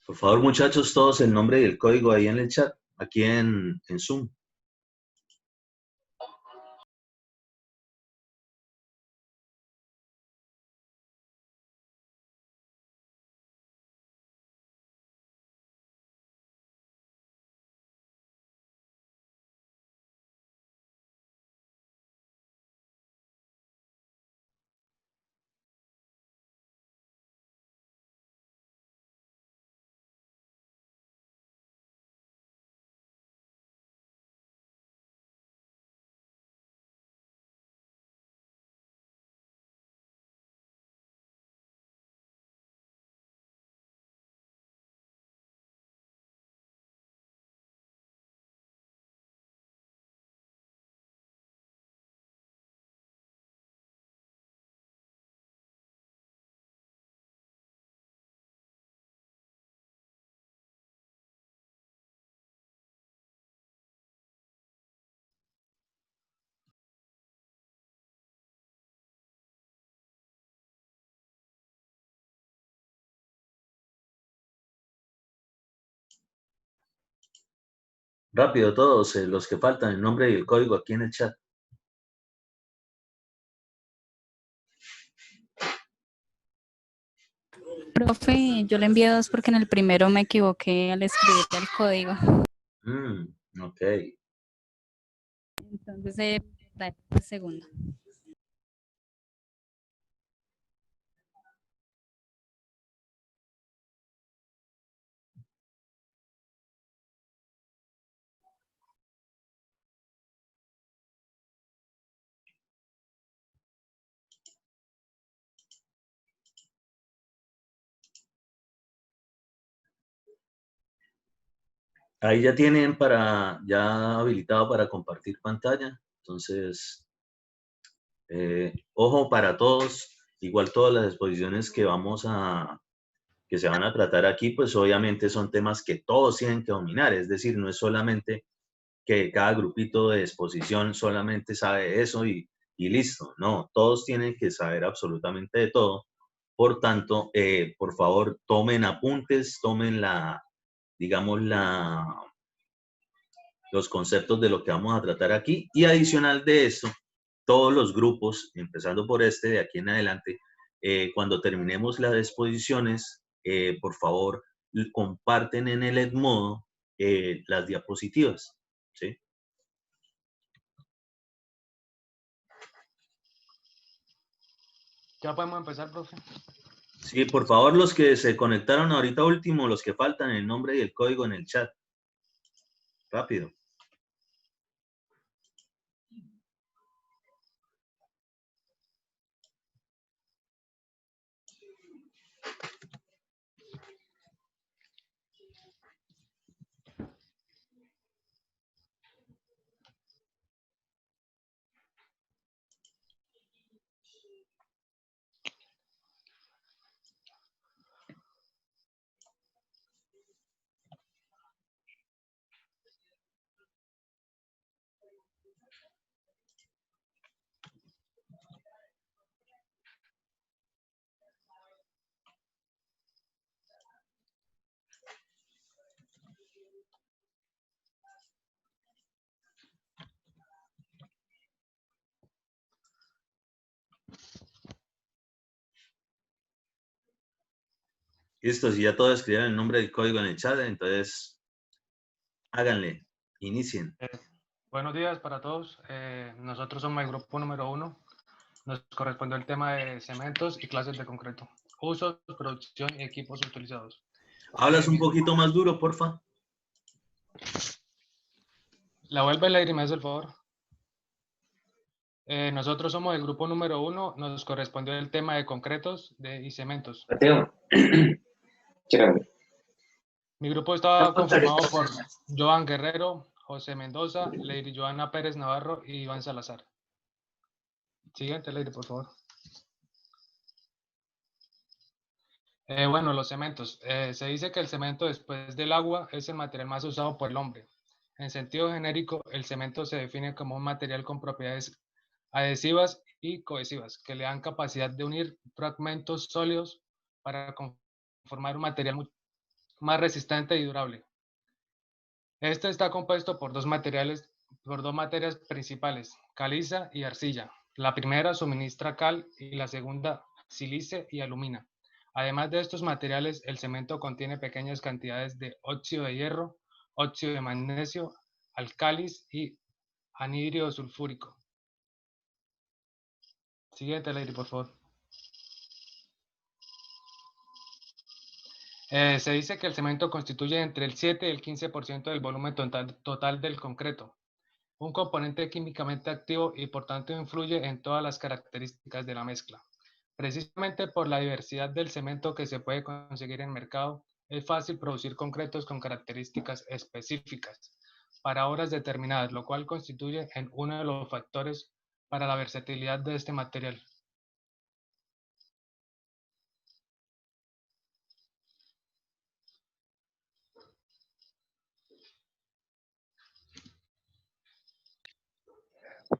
Por favor, muchachos, todos el nombre y el código ahí en el chat, aquí en Zoom. Rápido todos, los que faltan, el nombre y el código aquí en el chat. Profe, yo le envié dos porque en el primero me equivoqué al escribir el código. Ok. Entonces, el segundo. Ahí ya tienen ya habilitado para compartir pantalla. Entonces, ojo para todos. Igual todas las exposiciones que se van a tratar aquí, pues obviamente son temas que todos tienen que dominar. Es decir, no es solamente que cada grupito de exposición solamente sabe eso y listo. No, todos tienen que saber absolutamente de todo. Por tanto, por favor, tomen apuntes, tomen digamos, los conceptos de lo que vamos a tratar aquí. Y adicional de esto, todos los grupos, empezando por este de aquí en adelante, cuando terminemos las exposiciones, por favor, comparten en el Edmodo las diapositivas, ¿sí? ¿Ya podemos empezar, profe? Sí, por favor, los que se conectaron ahorita último, los que faltan, el nombre y el código en el chat. Rápido. Listo, si ya todos escribieron el nombre y el código en el chat, entonces Háganle, inicien. Buenos días para todos. Nosotros somos el grupo número 1. Nos correspondió el tema de cementos y clases de concreto. Usos, producción y equipos utilizados. ¿Hablas un poquito más duro, porfa? La vuelve a leer y me hace el favor. Nosotros somos el grupo número 1. Nos correspondió el tema de concretos y cementos. Mateo. Mi grupo estaba conformado por Joan Guerrero, José Mendoza, Lady Joana Pérez Navarro y Iván Salazar. Siguiente, Lady, por favor. Bueno, los cementos. Se dice que el cemento después del agua es el material más usado por el hombre. En sentido genérico, el cemento se define como un material con propiedades adhesivas y cohesivas que le dan capacidad de unir fragmentos sólidos para conformar un material más resistente y durable. Este está compuesto por dos materias principales, caliza y arcilla. La primera suministra cal y la segunda sílice y alumina. Además de estos materiales, el cemento contiene pequeñas cantidades de óxido de hierro, óxido de magnesio, álcalis y anhidro sulfúrico. Siguiente, Lady, por favor. Se dice que el cemento constituye entre el 7 y el 15% del volumen total del concreto, un componente químicamente activo y por tanto influye en todas las características de la mezcla. Precisamente por la diversidad del cemento que se puede conseguir en el mercado, es fácil producir concretos con características específicas para obras determinadas, lo cual constituye en uno de los factores para la versatilidad de este material.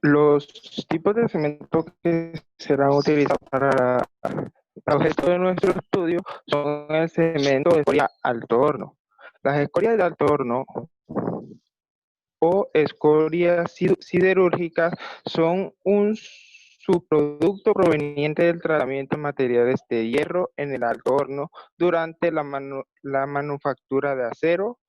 Los tipos de cemento que serán utilizados para el objeto de nuestro estudio son el cemento de escoria alto horno. Las escorias de alto horno o escorias siderúrgicas son un subproducto proveniente del tratamiento de materiales de hierro en el alto horno durante la manufactura de acero,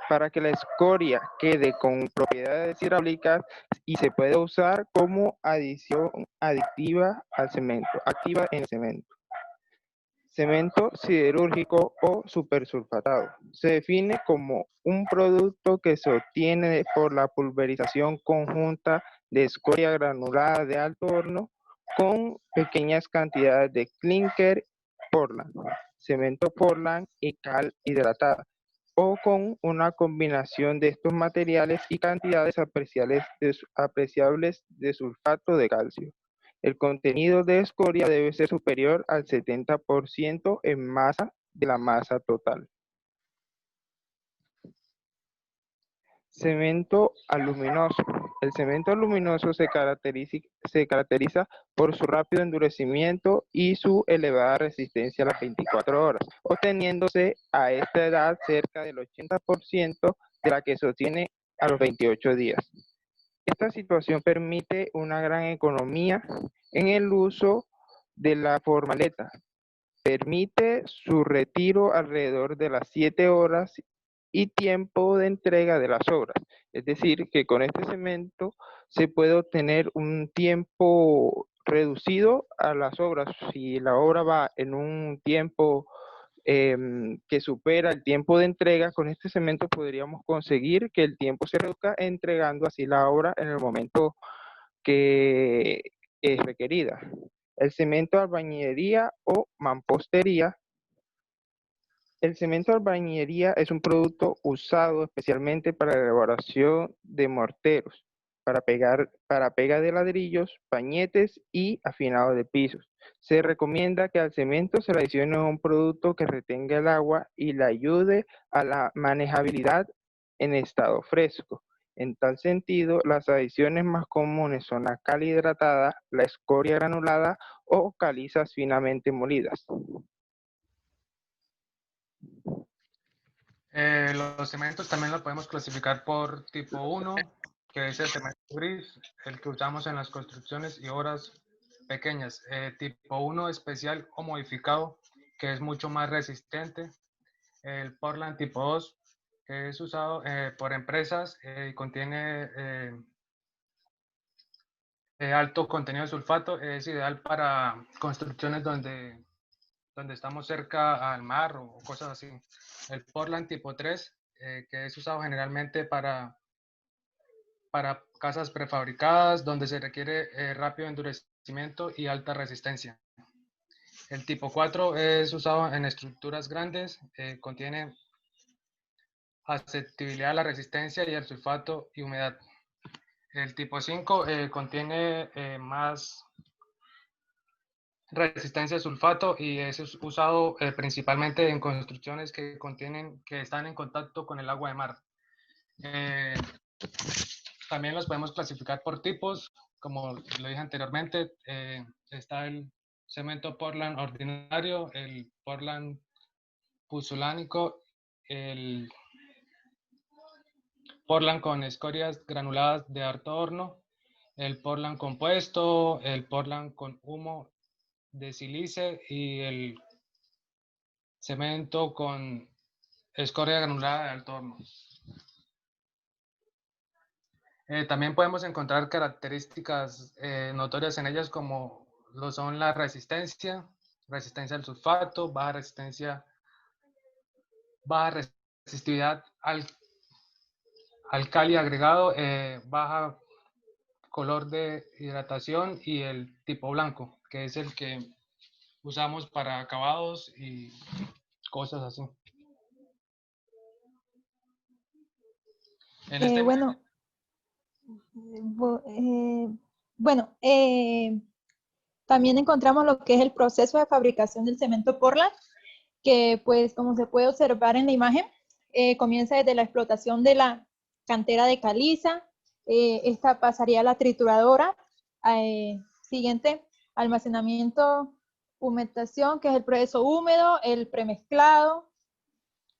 para que la escoria quede con propiedades hidráulicas y se puede usar como adición aditiva al cemento, activa en el cemento. Cemento siderúrgico o supersulfatado. Se define como un producto que se obtiene por la pulverización conjunta de escoria granulada de alto horno con pequeñas cantidades de clinker Portland, cemento Portland y cal hidratada, o con una combinación de estos materiales y cantidades apreciables de sulfato de calcio. El contenido de escoria debe ser superior al 70% en masa de la masa total. Cemento aluminoso. El cemento aluminoso se caracteriza por su rápido endurecimiento y su elevada resistencia a las 24 horas, obteniéndose a esta edad cerca del 80% de la que se obtiene a los 28 días. Esta situación permite una gran economía en el uso de la formaleta. Permite su retiro alrededor de las 7 horas y tiempo de entrega de las obras. Es decir, que con este cemento se puede obtener un tiempo reducido a las obras. Si la obra va en un tiempo que supera el tiempo de entrega, con este cemento podríamos conseguir que el tiempo se reduzca, entregando así la obra en el momento que es requerida. El cemento albañilería o mampostería. El cemento albañilería es un producto usado especialmente para la elaboración de morteros, para pega de ladrillos, pañetes y afinado de pisos. Se recomienda que al cemento se le adicione un producto que retenga el agua y le ayude a la manejabilidad en estado fresco. En tal sentido, las adiciones más comunes son la cal hidratada, la escoria granulada o calizas finamente molidas. Los cementos también los podemos clasificar por tipo 1, que es el cemento gris, el que usamos en las construcciones y obras pequeñas. Tipo 1 especial o modificado, que es mucho más resistente. El Portland tipo 2, que es usado por empresas y contiene alto contenido de sulfato. Es ideal para construcciones donde estamos cerca al mar o cosas así. El Portland tipo 3, que es usado generalmente para casas prefabricadas, donde se requiere rápido endurecimiento y alta resistencia. El tipo 4 es usado en estructuras grandes, contiene aceptabilidad a la resistencia y el sulfato y humedad. El tipo 5 contiene más resistencia a sulfato y es usado principalmente en construcciones que están en contacto con el agua de mar. También los podemos clasificar por tipos, como lo dije anteriormente. Está el cemento Portland ordinario, el Portland puzulánico, el Portland con escorias granuladas de alto horno, el Portland compuesto, el Portland con humo de sílice y el cemento con escoria granulada de alto horno. También podemos encontrar características notorias en ellas, como lo son la resistencia al sulfato, baja resistividad al cali agregado, baja color de hidratación y el tipo blanco, que es el que usamos para acabados y cosas así. En este Bueno, bueno, también encontramos lo que es el proceso de fabricación del cemento Portland, que pues como se puede observar en la imagen, comienza desde la explotación de la cantera de caliza. Esta pasaría a la trituradora. Siguiente, almacenamiento, humectación, que es el proceso húmedo, el premezclado,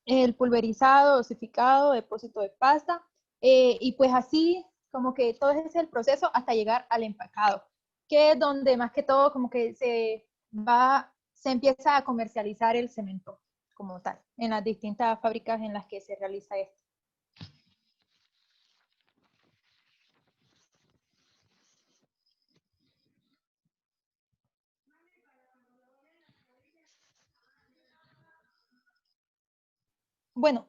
el pulverizado, dosificado, depósito de pasta, y pues así como que todo ese es el proceso hasta llegar al empacado, que es donde más que todo como que se empieza a comercializar el cemento como tal, en las distintas fábricas en las que se realiza esto. Bueno,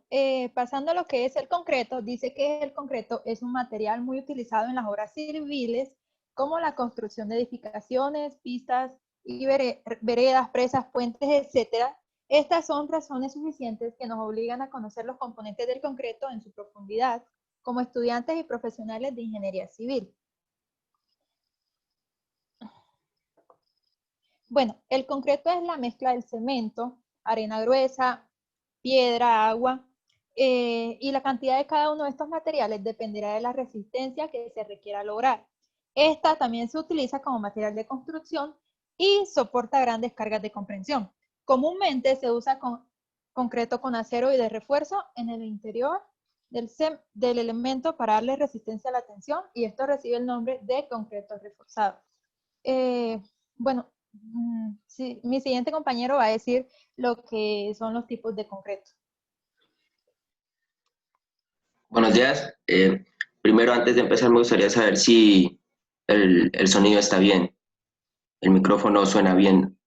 pasando a lo que es el concreto, dice que el concreto es un material muy utilizado en las obras civiles, como la construcción de edificaciones, pistas y veredas, presas, puentes, etcétera. Estas son razones suficientes que nos obligan a conocer los componentes del concreto en su profundidad, como estudiantes y profesionales de ingeniería civil. Bueno, el concreto es la mezcla del cemento, arena gruesa, piedra, agua, y la cantidad de cada uno de estos materiales dependerá de la resistencia que se requiera lograr. Esta también se utiliza como material de construcción y soporta grandes cargas de compresión. Comúnmente se usa concreto con acero y de refuerzo en el interior del elemento para darle resistencia a la tensión, y esto recibe el nombre de concreto reforzado. Bueno, sí, mi siguiente compañero va a decir lo que son los tipos de concreto. Buenos días. Primero, antes de empezar, me gustaría saber si el sonido está bien. El micrófono suena bien.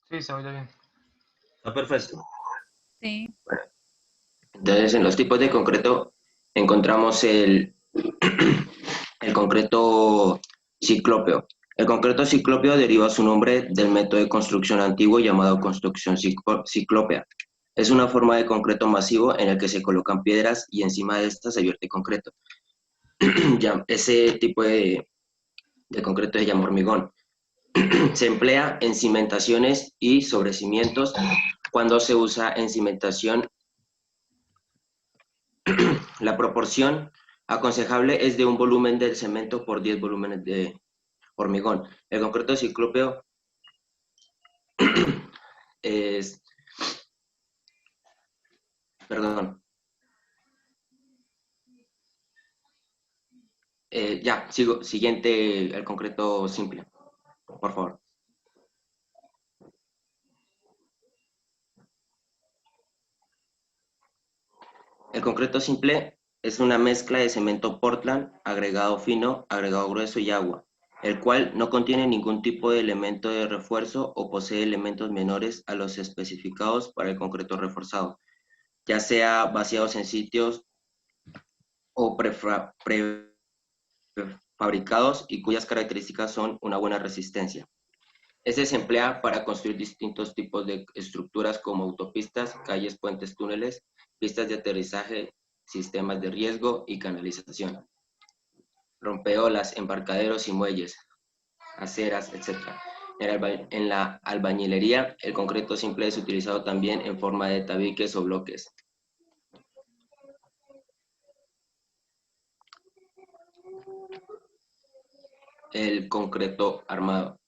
Sí, se oye bien. Está perfecto. Sí. Entonces, en los tipos de concreto encontramos el concreto ciclópeo. El concreto ciclópeo deriva su nombre del método de construcción antiguo llamado construcción ciclópea. Es una forma de concreto masivo en el que se colocan piedras y encima de estas se vierte concreto. Ese tipo de concreto se llama hormigón. Se emplea en cimentaciones y sobre cimientos. Cuando se usa en cimentación, la proporción aconsejable es de un volumen del cemento por 10 volúmenes de hormigón. El concreto ciclópeo es... Perdón. Ya, sigo. Siguiente, el concreto simple, por favor. El concreto simple es una mezcla de cemento Portland, agregado fino, agregado grueso y agua, el cual no contiene ningún tipo de elemento de refuerzo o posee elementos menores a los especificados para el concreto reforzado, ya sea vaciados en sitios o prefabricados y cuyas características son una buena resistencia. Este se emplea para construir distintos tipos de estructuras como autopistas, calles, puentes, túneles, pistas de aterrizaje, sistemas de riesgo y canalización, rompeolas, embarcaderos y muelles, aceras, etc. En la albañilería, el concreto simple es utilizado también en forma de tabiques o bloques. El concreto armado.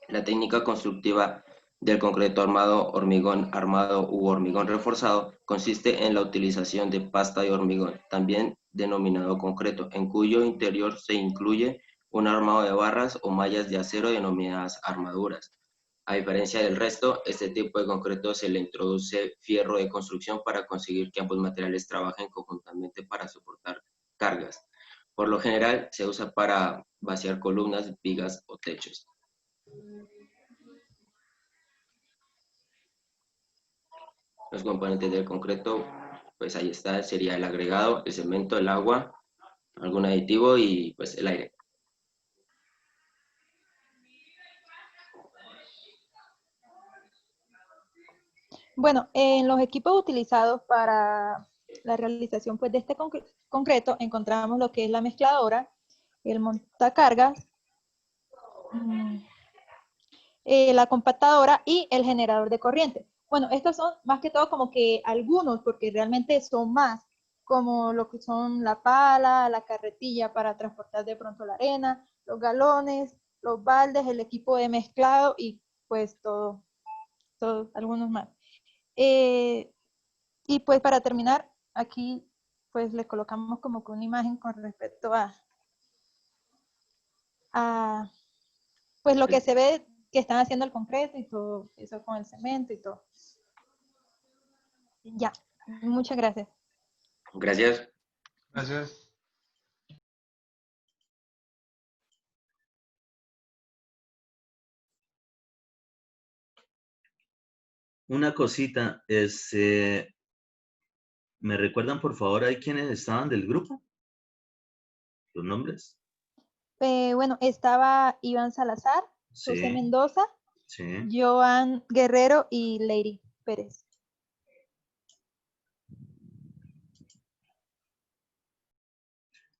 La técnica constructiva del concreto armado, hormigón armado u hormigón reforzado consiste en la utilización de pasta de hormigón, también denominado concreto, en cuyo interior se incluye un armado de barras o mallas de acero denominadas armaduras. A diferencia del resto, este tipo de concreto se le introduce fierro de construcción para conseguir que ambos materiales trabajen conjuntamente para soportar cargas. Por lo general, se usa para vaciar columnas, vigas o techos. Los componentes del concreto, pues ahí está, sería el agregado, el cemento, el agua, algún aditivo y pues el aire. Bueno, en los equipos utilizados para la realización pues, de este concreto encontramos lo que es la mezcladora, el montacargas, la compactadora y el generador de corriente. Bueno, estos son más que todo como que algunos, porque realmente son más, como lo que son la pala, la carretilla para transportar de pronto la arena, los galones, los baldes, el equipo de mezclado y pues todos, algunos más. Y pues para terminar, aquí pues le colocamos como que una imagen con respecto a pues lo que se ve que están haciendo el concreto y todo eso con el cemento y todo. Ya, muchas gracias. Gracias. Gracias. Una cosita, ¿me recuerdan por favor ahí quiénes estaban del grupo? ¿Los nombres? Bueno, estaba Iván Salazar, Sí, José Mendoza, sí. Joan Guerrero y Lady Pérez.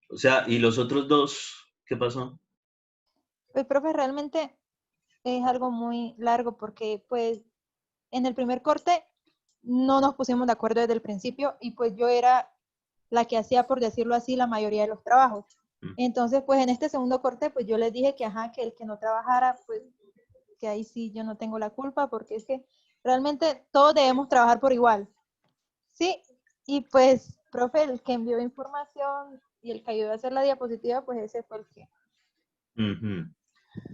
O sea, ¿y los otros dos? ¿Qué pasó? Pues, profe, realmente es algo muy largo porque, pues, en el primer corte no nos pusimos de acuerdo desde el principio y pues yo era la que hacía, por decirlo así, la mayoría de los trabajos. Entonces, pues en este segundo corte, pues yo les dije que, ajá, que el que no trabajara, pues que ahí sí yo no tengo la culpa porque es que realmente todos debemos trabajar por igual. Sí, y pues, profe, el que envió información y el que ayudó a hacer la diapositiva, pues ese fue el que.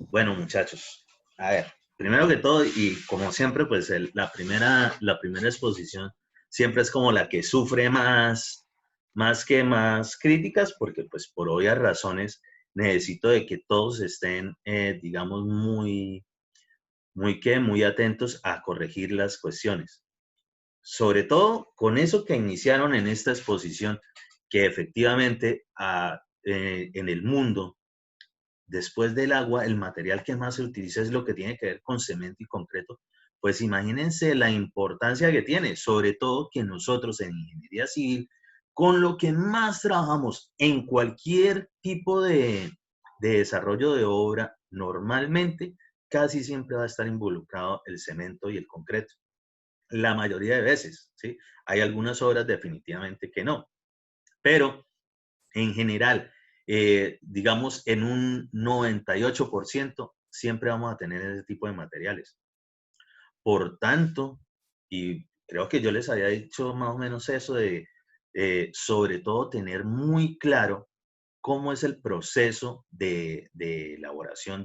Bueno, muchachos, a ver, primero que todo, y como siempre, pues la primera exposición siempre es como la que sufre más que más críticas, porque pues por obvias razones necesito de que todos estén, digamos, muy atentos a corregir las cuestiones. Sobre todo con eso que iniciaron en esta exposición, que efectivamente en el mundo, después del agua, el material que más se utiliza es lo que tiene que ver con cemento y concreto. Pues imagínense la importancia que tiene, sobre todo que nosotros en ingeniería civil, con lo que más trabajamos en cualquier tipo de desarrollo de obra, normalmente casi siempre va a estar involucrado el cemento y el concreto. La mayoría de veces, ¿sí? Hay algunas obras definitivamente que no, pero en general, digamos, en un 98% siempre vamos a tener ese tipo de materiales. Por tanto, y creo que yo les había dicho más o menos eso de, sobre todo, tener muy claro cómo es el proceso de elaboración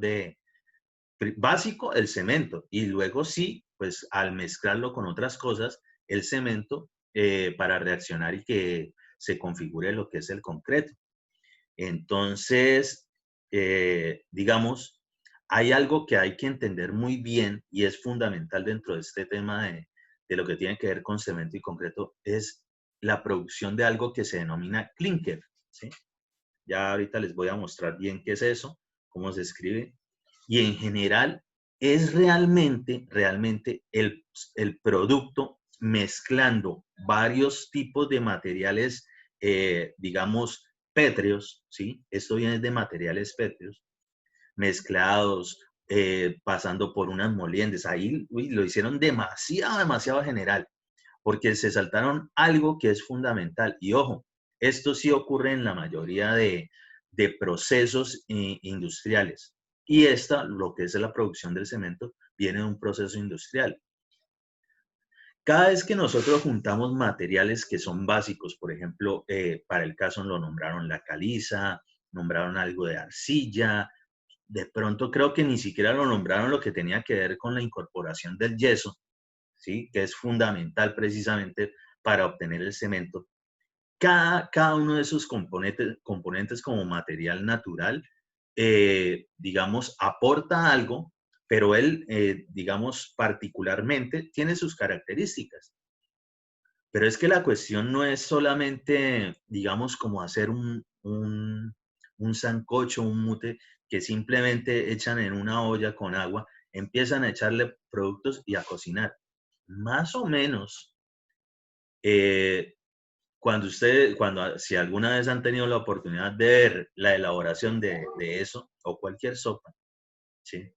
básico, el cemento, y luego sí, pues al mezclarlo con otras cosas, el cemento para reaccionar y que se configure lo que es el concreto. Entonces, digamos, hay algo que hay que entender muy bien y es fundamental dentro de este tema de lo que tiene que ver con cemento y concreto, es la producción de algo que se denomina clinker, ¿sí? Ya ahorita les voy a mostrar bien qué es eso, cómo se escribe. Y en general es realmente el producto mezclando varios tipos de materiales, digamos, pétreos, ¿sí? Esto viene de materiales pétreos, mezclados, pasando por unas moliendas. Ahí lo hicieron demasiado general, porque se saltaron algo que es fundamental. Y ojo, esto sí ocurre en la mayoría de procesos industriales. Y lo que es la producción del cemento, viene de un proceso industrial. Cada vez que nosotros juntamos materiales que son básicos, por ejemplo, para el caso lo nombraron la caliza, nombraron algo de arcilla, de pronto creo que ni siquiera lo nombraron lo que tenía que ver con la incorporación del yeso, ¿sí? Que es fundamental precisamente para obtener el cemento. Cada uno de esos componentes como material natural, digamos, aporta algo, pero él, digamos, particularmente tiene sus características. Pero es que la cuestión no es solamente, digamos, como hacer un sancocho, un mute, que simplemente echan en una olla con agua, empiezan a echarle productos y a cocinar. Más o menos, si alguna vez han tenido la oportunidad de ver la elaboración de eso, o cualquier sopa, ¿sí?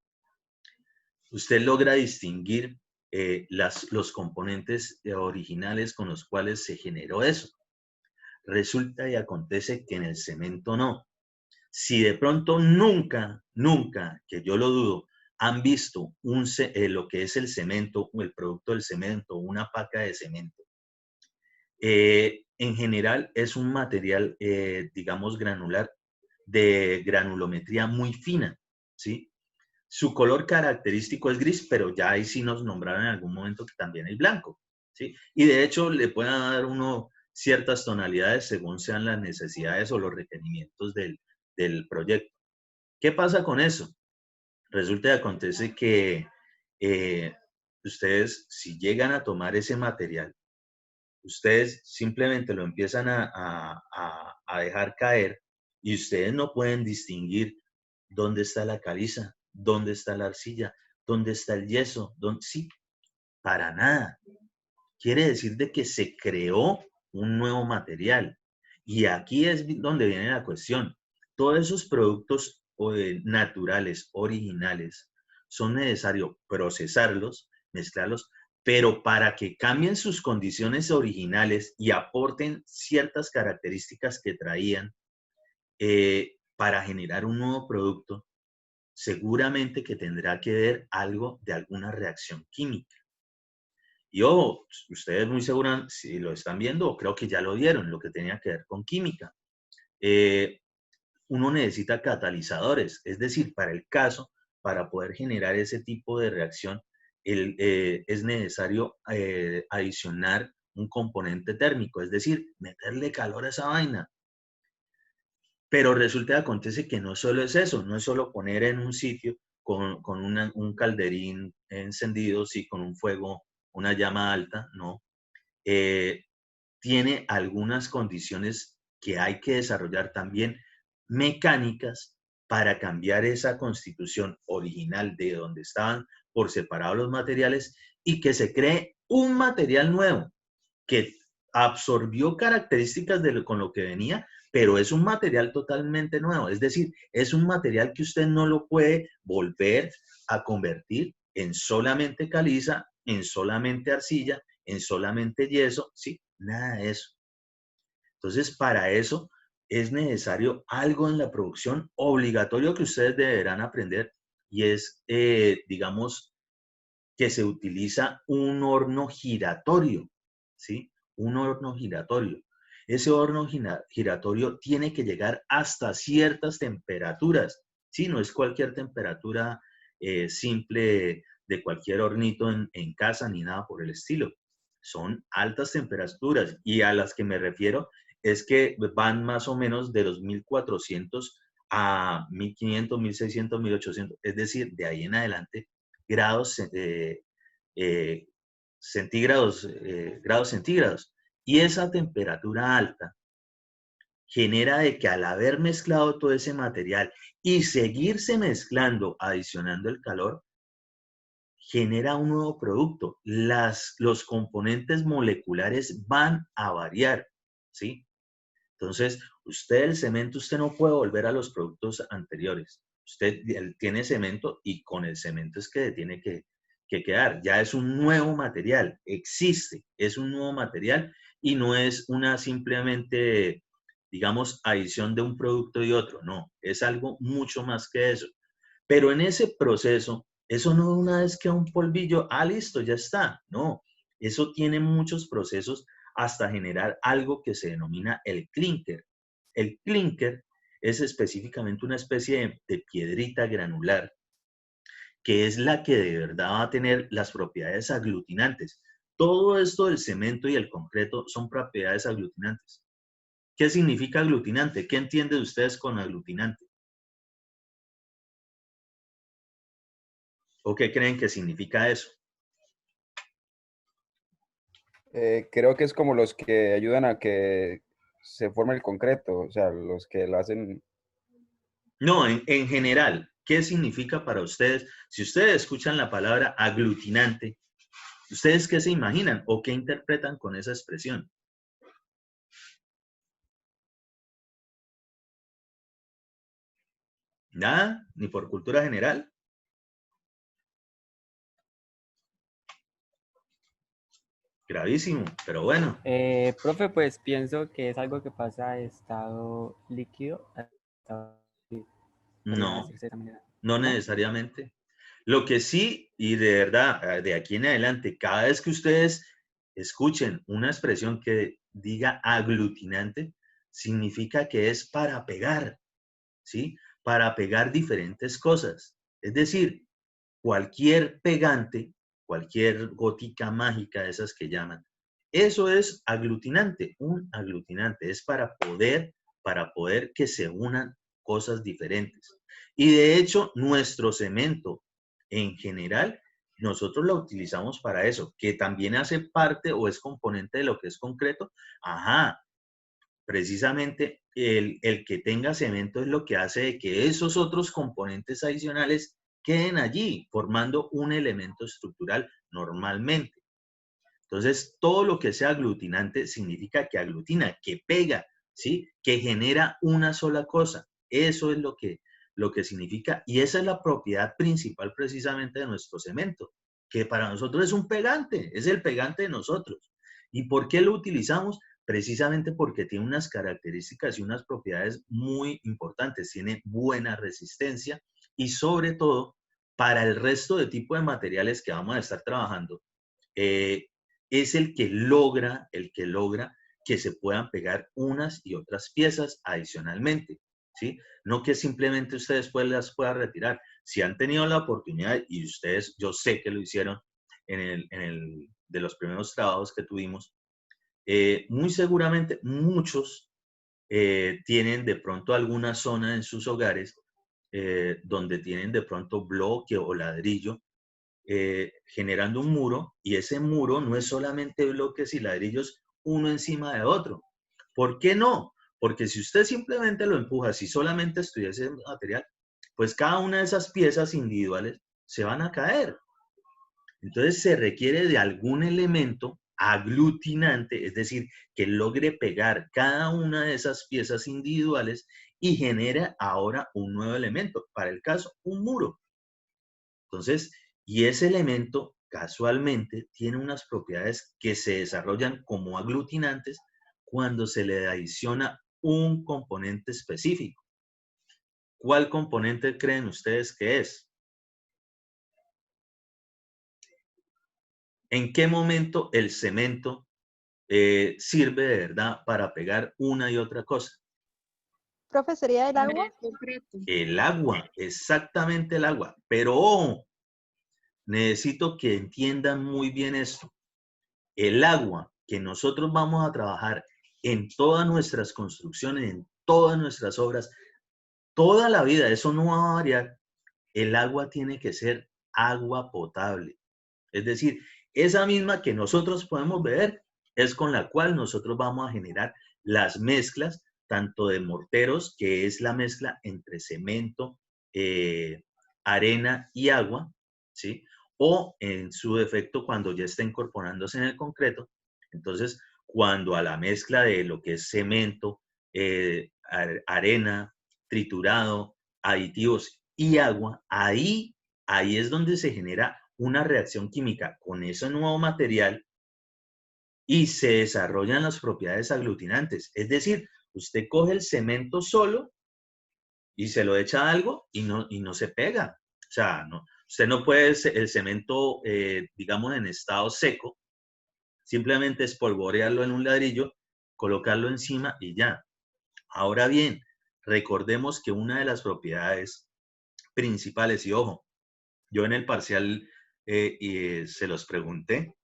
Usted logra distinguir los componentes originales con los cuales se generó eso. Resulta y acontece que en el cemento no. Si de pronto nunca, que yo lo dudo, han visto lo que es el cemento, o el producto del cemento, una paca de cemento, en general es un material, digamos, granular, de granulometría muy fina, ¿sí? Su color característico es gris, pero ya ahí sí nos nombraron en algún momento que también hay blanco, ¿sí? Y de hecho le pueden dar uno ciertas tonalidades según sean las necesidades o los requerimientos del proyecto. ¿Qué pasa con eso? Resulta y acontece que ustedes, si llegan a tomar ese material, ustedes simplemente lo empiezan a dejar caer y ustedes no pueden distinguir dónde está la caliza, dónde está la arcilla, dónde está el yeso, sí, para nada. Quiere decir de que se creó un nuevo material. Y aquí es donde viene la cuestión. Todos esos productos naturales, originales, son necesarios procesarlos, mezclarlos, pero para que cambien sus condiciones originales y aporten ciertas características que traían para generar un nuevo producto, seguramente que tendrá que ver algo de alguna reacción química. Y ojo, ustedes muy seguro, si lo están viendo, creo que ya lo vieron, lo que tenía que ver con química. Uno necesita catalizadores, es decir, para el caso, para poder generar ese tipo de reacción, es necesario adicionar un componente térmico, es decir, meterle calor a esa vaina. Pero resulta que acontece que no solo es eso, no es solo poner en un sitio con un calderín encendido, sí, con un fuego, una llama alta, no. Tiene algunas condiciones que hay que desarrollar también mecánicas para cambiar esa constitución original de donde estaban por separado los materiales y que se cree un material nuevo que absorbió características con lo que venía, pero es un material totalmente nuevo. Es decir, es un material que usted no lo puede volver a convertir en solamente caliza, en solamente arcilla, en solamente yeso, ¿sí? Nada de eso. Entonces, para eso es necesario algo en la producción obligatorio que ustedes deberán aprender y es, digamos, que se utiliza un horno giratorio, ¿sí? Un horno giratorio. Ese horno giratorio tiene que llegar hasta ciertas temperaturas, ¿sí? No es cualquier temperatura simple de cualquier hornito en casa ni nada por el estilo. son altas temperaturas, y a las que me refiero es que van más o menos de los 1400 a 1500, 1600, 1800, es decir, de ahí en adelante, grados centígrados, grados centígrados. Y esa temperatura alta genera de que al haber mezclado todo ese material y seguirse mezclando, adicionando el calor, genera un nuevo producto. Los componentes moleculares van a variar, ¿sí? Entonces, el cemento, usted no puede volver a los productos anteriores. Usted tiene cemento y con el cemento es que tiene que quedar. Ya es un nuevo material, existe, es un nuevo material y no es una simplemente, digamos, adición de un producto y otro. No, es algo mucho más que eso. Pero en ese proceso, eso no una vez queda un polvillo, listo, ya está. No, eso tiene muchos procesos hasta generar algo que se denomina el clínker. El clínker es específicamente una especie de piedrita granular que es la que de verdad va a tener las propiedades aglutinantes. Todo esto del cemento y el concreto son propiedades aglutinantes. ¿Qué significa aglutinante? ¿Qué entienden ustedes con aglutinante? ¿O qué creen que significa eso? Creo que es como los que ayudan a que se forme el concreto, o sea, los que lo hacen. No, en general, ¿qué significa para ustedes? Si ustedes escuchan la palabra aglutinante, ¿ustedes qué se imaginan o qué interpretan con esa expresión? ¿Nada? ¿Ni por cultura general? Gravísimo, pero bueno. Profe, pues pienso que es algo que pasa de estado líquido a estado líquido. No, no necesariamente. Lo que sí, y de verdad, de aquí en adelante, cada vez que ustedes escuchen una expresión que diga aglutinante, significa que es para pegar, ¿sí? Para pegar diferentes cosas. Es decir, cualquier pegante, cualquier gótica mágica de esas que llaman, eso es aglutinante. Un aglutinante es para poder que se unan cosas diferentes. Y de hecho, nuestro cemento en general, nosotros lo utilizamos para eso, que también hace parte o es componente de lo que es concreto. Ajá, precisamente el que tenga cemento es lo que hace de que esos otros componentes adicionales queden allí, formando un elemento estructural normalmente. Entonces, todo lo que sea aglutinante significa que aglutina, que pega, ¿sí? Que genera una sola cosa. Eso es lo que significa, y esa es la propiedad principal precisamente de nuestro cemento, que para nosotros es un pegante, es el pegante de nosotros. ¿Y por qué lo utilizamos? Precisamente porque tiene unas características y unas propiedades muy importantes. Tiene buena resistencia y sobre todo para el resto de tipo de materiales que vamos a estar trabajando, es el que logra que se puedan pegar unas y otras piezas adicionalmente, ¿sí? No que simplemente ustedes pues las puedan retirar. Si han tenido la oportunidad, y ustedes, yo sé que lo hicieron de los primeros trabajos que tuvimos, muy seguramente muchos tienen de pronto alguna zona en sus hogares donde tienen de pronto bloque o ladrillo, generando un muro, y ese muro no es solamente bloques y ladrillos uno encima de otro. ¿Por qué no? Porque si usted simplemente lo empuja, si solamente estudia ese material, pues cada una de esas piezas individuales se van a caer. Entonces se requiere de algún elemento aglutinante, es decir, que logre pegar cada una de esas piezas individuales y genera ahora un nuevo elemento, para el caso, un muro. Entonces, y ese elemento casualmente tiene unas propiedades que se desarrollan como aglutinantes cuando se le adiciona un componente específico. ¿Cuál componente creen ustedes que es? ¿En qué momento el cemento sirve de verdad para pegar una y otra cosa? Profe, ¿sería el agua? El agua, exactamente el agua. Pero ojo, necesito que entiendan muy bien esto. el agua que nosotros vamos a trabajar en todas nuestras construcciones, en todas nuestras obras, toda la vida, eso no va a variar. El agua tiene que ser agua potable. Es decir, esa misma que nosotros podemos beber es con la cual nosotros vamos a generar las mezclas, tanto de morteros, que es la mezcla entre cemento, arena y agua, ¿sí? O en su defecto, cuando ya está incorporándose en el concreto, entonces, cuando a la mezcla de lo que es cemento, arena, triturado, aditivos y agua, ahí es donde se genera una reacción química con ese nuevo material y se desarrollan las propiedades aglutinantes. Es decir, usted coge el cemento solo y se lo echa a algo y no se pega. O sea, no, usted no puede el cemento, digamos, en estado seco, simplemente espolvorearlo en un ladrillo, colocarlo encima y ya. Ahora bien, recordemos que una de las propiedades principales, y ojo, yo en el parcial se los pregunté,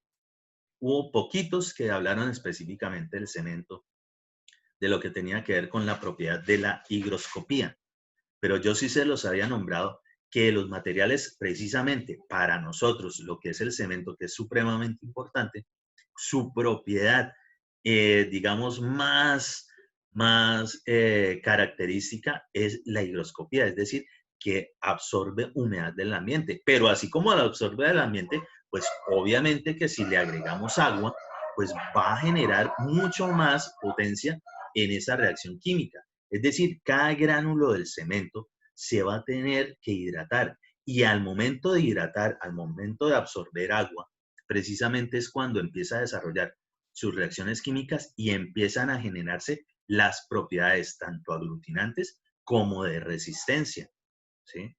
hubo poquitos que hablaron específicamente del cemento, de lo que tenía que ver con la propiedad de la higroscopía, pero yo sí se los había nombrado que los materiales precisamente para nosotros, lo que es el cemento, que es supremamente importante, su propiedad, digamos, más característica es la higroscopía, es decir, que absorbe humedad del ambiente. Pero así como la absorbe del ambiente, pues obviamente que si le agregamos agua, pues va a generar mucho más potencia en esa reacción química. Es decir, cada gránulo del cemento se va a tener que hidratar. Y al momento de hidratar, al momento de absorber agua, precisamente es cuando empieza a desarrollar sus reacciones químicas y empiezan a generarse las propiedades tanto aglutinantes como de resistencia, ¿sí?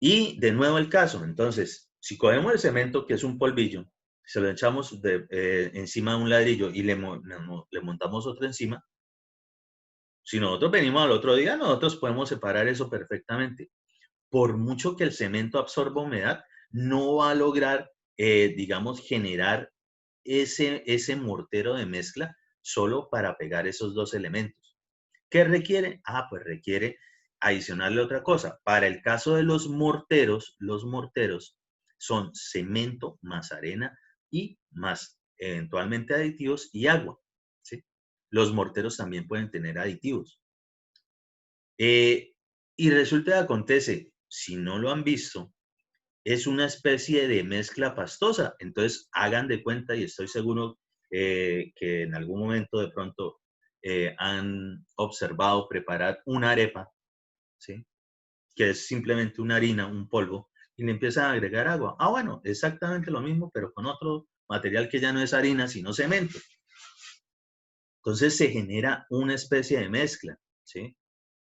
Y de nuevo el caso, entonces, si cogemos el cemento, que es un polvillo, se lo echamos encima de un ladrillo y le montamos otro encima, si nosotros venimos al otro día, nosotros podemos separar eso perfectamente. Por mucho que el cemento absorba humedad, no va a lograr, digamos, generar ese mortero de mezcla solo para pegar esos dos elementos. ¿Qué requiere? Pues requiere adicionarle otra cosa. Para el caso de los morteros son cemento más arena y más eventualmente aditivos y agua, ¿sí? Los morteros también pueden tener aditivos. Y resulta que acontece, si no lo han visto, es una especie de mezcla pastosa. Entonces, hagan de cuenta, y estoy seguro que en algún momento de pronto han observado preparar una arepa, ¿sí? Que es simplemente una harina, un polvo, y le empiezan a agregar agua. Bueno, exactamente lo mismo, pero con otro material que ya no es harina, sino cemento. Entonces se genera una especie de mezcla, ¿sí?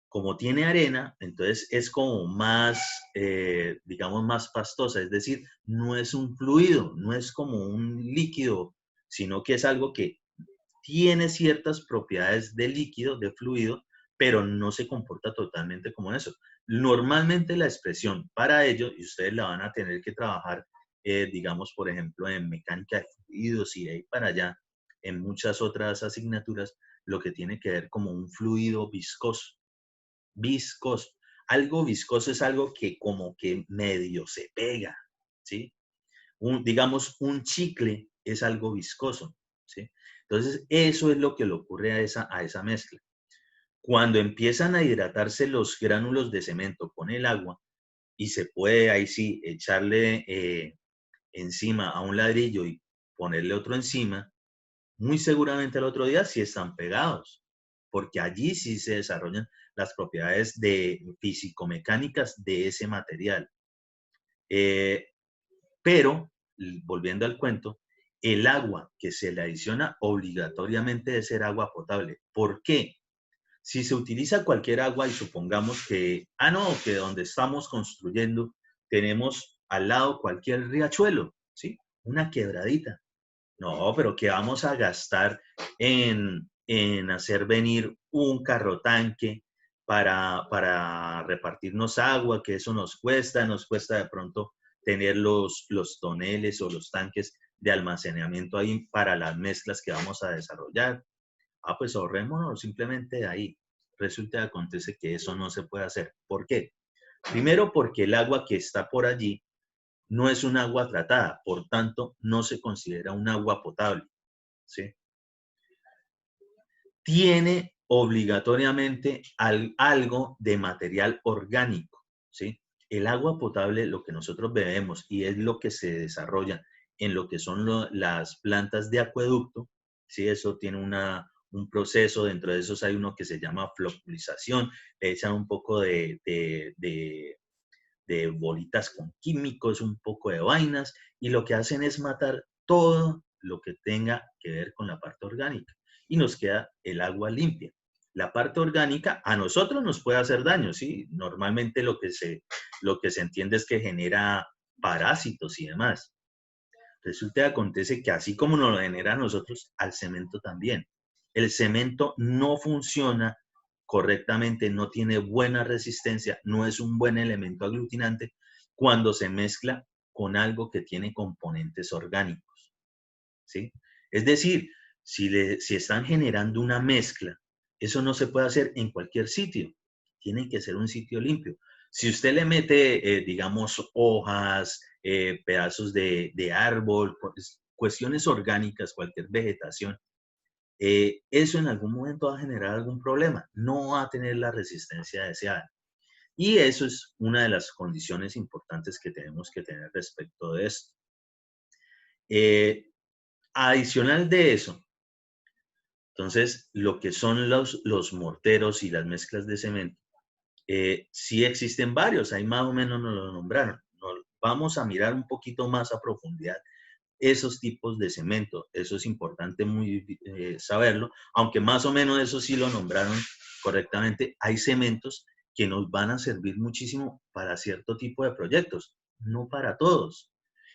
Como tiene arena, entonces es como más, digamos, más pastosa, es decir, no es un fluido, no es como un líquido, sino que es algo que tiene ciertas propiedades de líquido, de fluido, pero no se comporta totalmente como eso. Normalmente la expresión para ello, y ustedes la van a tener que trabajar, digamos, por ejemplo, en mecánica de fluidos y de ahí para allá, en muchas otras asignaturas, lo que tiene que ver como un fluido viscoso. Viscoso. Algo viscoso es algo que como que medio se pega, ¿sí? Digamos, un chicle es algo viscoso, ¿sí? Entonces, eso es lo que le ocurre a esa mezcla. Cuando empiezan a hidratarse los gránulos de cemento con el agua, y se puede ahí sí echarle encima a un ladrillo y ponerle otro encima, muy seguramente al otro día sí están pegados, porque allí sí se desarrollan las propiedades físico-mecánicas de ese material. Pero, volviendo al cuento, el agua que se le adiciona obligatoriamente debe ser agua potable. ¿Por qué? Si se utiliza cualquier agua y supongamos que, que donde estamos construyendo tenemos al lado cualquier riachuelo, ¿sí? Una quebradita. No, pero ¿qué vamos a gastar en hacer venir un carro tanque para repartirnos agua? Que eso nos cuesta de pronto tener los toneles o los tanques de almacenamiento ahí para las mezclas que vamos a desarrollar. Ah, pues ahorrémonos simplemente de ahí. Resulta que acontece que eso no se puede hacer. ¿Por qué? Primero porque el agua que está por allí no es un agua tratada, por tanto no se considera un agua potable, ¿sí? Tiene obligatoriamente algo de material orgánico, ¿sí? El agua potable, lo que nosotros bebemos y es lo que se desarrolla en lo que son las plantas de acueducto, ¿sí? Eso tiene un proceso, dentro de esos hay uno que se llama flocculización, le echan un poco de bolitas con químicos, un poco de vainas, y lo que hacen es matar todo lo que tenga que ver con la parte orgánica. Y nos queda el agua limpia. La parte orgánica a nosotros nos puede hacer daño, ¿sí? Normalmente lo que se entiende es que genera parásitos y demás. Resulta que acontece que así como nos lo genera a nosotros, al cemento también. El cemento no funciona correctamente, no tiene buena resistencia, no es un buen elemento aglutinante cuando se mezcla con algo que tiene componentes orgánicos, ¿sí? Es decir, si están generando una mezcla, eso no se puede hacer en cualquier sitio, tiene que ser un sitio limpio. Si usted le mete, digamos, hojas, pedazos de árbol, cuestiones orgánicas, cualquier vegetación, eso en algún momento va a generar algún problema, no va a tener la resistencia deseada. Y eso es una de las condiciones importantes que tenemos que tener respecto de esto. Adicional de eso, entonces, lo que son los morteros y las mezclas de cemento, sí existen varios, ahí más o menos nos lo nombraron. Vamos a mirar un poquito más a profundidad esos tipos de cemento. Eso es importante saberlo, aunque más o menos eso sí lo nombraron correctamente. Hay cementos que nos van a servir muchísimo para cierto tipo de proyectos, no para todos.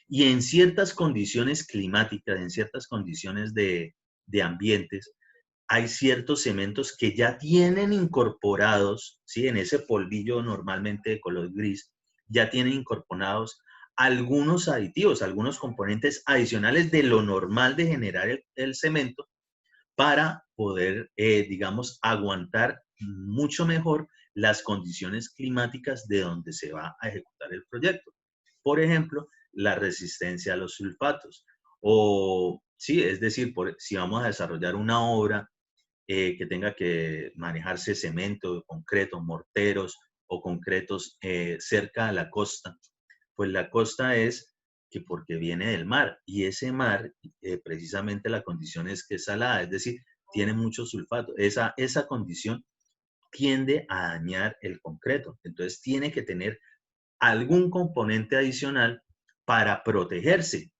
Y en ciertas condiciones climáticas, en ciertas condiciones de ambientes, hay ciertos cementos que ya tienen incorporados, ¿sí? En ese polvillo normalmente de color gris, ya tienen incorporados algunos aditivos, algunos componentes adicionales de lo normal de generar el cemento para poder, digamos, aguantar mucho mejor las condiciones climáticas de donde se va a ejecutar el proyecto. Por ejemplo, la resistencia a los sulfatos. O, sí, es decir, si vamos a desarrollar una obra que tenga que manejarse cemento, concreto, morteros o concretos cerca a la costa, pues la costa es que porque viene del mar y ese mar, precisamente la condición es que es salada, es decir, tiene mucho sulfato. Esa condición tiende a dañar el concreto. Entonces tiene que tener algún componente adicional para protegerse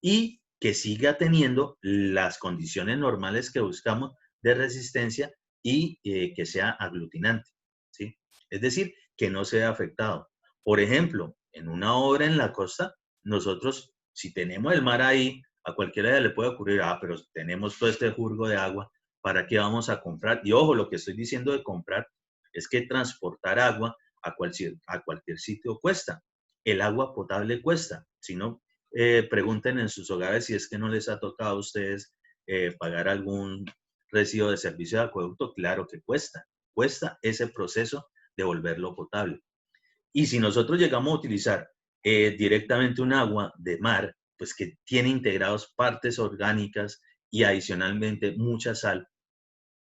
y que siga teniendo las condiciones normales que buscamos de resistencia y que sea aglutinante, ¿sí? Es decir, que no sea afectado. Por ejemplo, en una obra en la costa, nosotros, si tenemos el mar ahí, a cualquiera le puede ocurrir, pero tenemos todo este jurgo de agua, ¿para qué vamos a comprar? Y ojo, lo que estoy diciendo de comprar es que transportar agua a cualquier sitio cuesta. El agua potable cuesta. Si no, pregunten en sus hogares si es que no les ha tocado a ustedes pagar algún recibo de servicio de acueducto. Claro que cuesta. Cuesta ese proceso de volverlo potable. Y si nosotros llegamos a utilizar directamente un agua de mar, pues que tiene integrados partes orgánicas y adicionalmente mucha sal,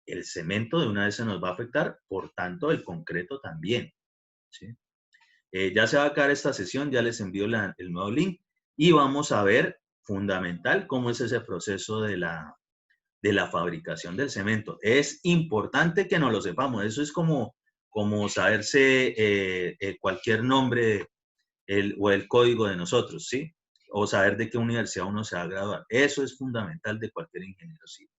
el cemento de una vez se nos va a afectar, por tanto el concreto también, ¿sí? Ya se va a acabar esta sesión, ya les envío el nuevo link y vamos a ver fundamental cómo es ese proceso de la fabricación del cemento. Es importante que nos lo sepamos, eso es como saberse cualquier nombre o el código de nosotros, ¿sí? O saber de qué universidad uno se va a graduar. Eso es fundamental de cualquier ingeniero civil.